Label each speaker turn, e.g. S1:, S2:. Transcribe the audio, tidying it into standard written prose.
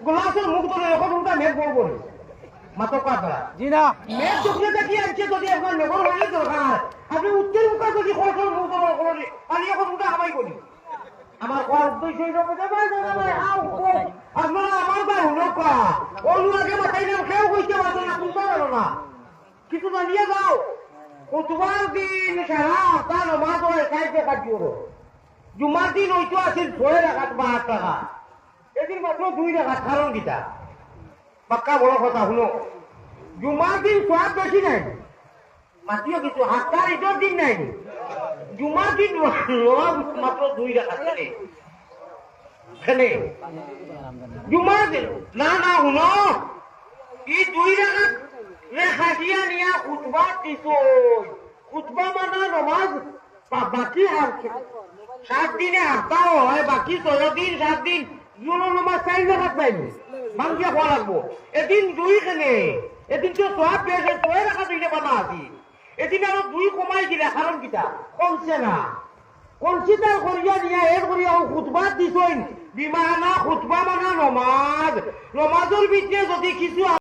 S1: গ্লাসের মুখ ধরে এখন উল্টা মেঘ বলবো মাত্র কাতরা
S2: জি না
S1: মেঘ চোখে দেখি আনছে যদি এখন মেঘর হয়ে দরকার আপনি উত্তর মুখা যদি খরচর মুখ ধরে করি আমি এখন উল্টা হামাই করি আমার করার উদ্দেশ্য আপনারা আমার বা হলো কা ওর আগে মাথায় না কেউ কইতে পারতো না বুঝতে পারো না কিছু না নিয়ে যাও তোমার দিন সারা তা নমাজ হয় খাইতে কাটিও জুমার দিন ওইটো আছিল 6 টাকা বা 8 টাকা এদিন মাত্র 2 টাকা কারণ কিটা পাক্কা বড় কথা শুনো জুমার দিন সব বেশি নাই মাতিও কিছু হাতটার ইটোর দিন নাই জুমার দিন মাত্র 2 টাকা খেলে খেলে জুমার দিন না না শুনো এই 2 টাকা রেখা দিয়া নিয়া খুতবা দিত খুতবা মানে নমাজ বাকি 7 দিনে হাফতাও হয় বাকি 6 দিন 7 দিন জুনো নমাজ 4 টাকা পাইনি মাংসিয়া খোয়া লাগবো এদিন 2 খেলে এদিন তো সব পেয়েছে 6 টাকা দিলে বানা আছি এদিন আরো 2 কমাই দিলে কারণ কিটা কমছে না কনসিডার করিয়া নিয়া এর করিয়া খুতবা দিছইন বিমানা খুতবা মানে নমাজ নমাজের ভিতরে যদি কিছু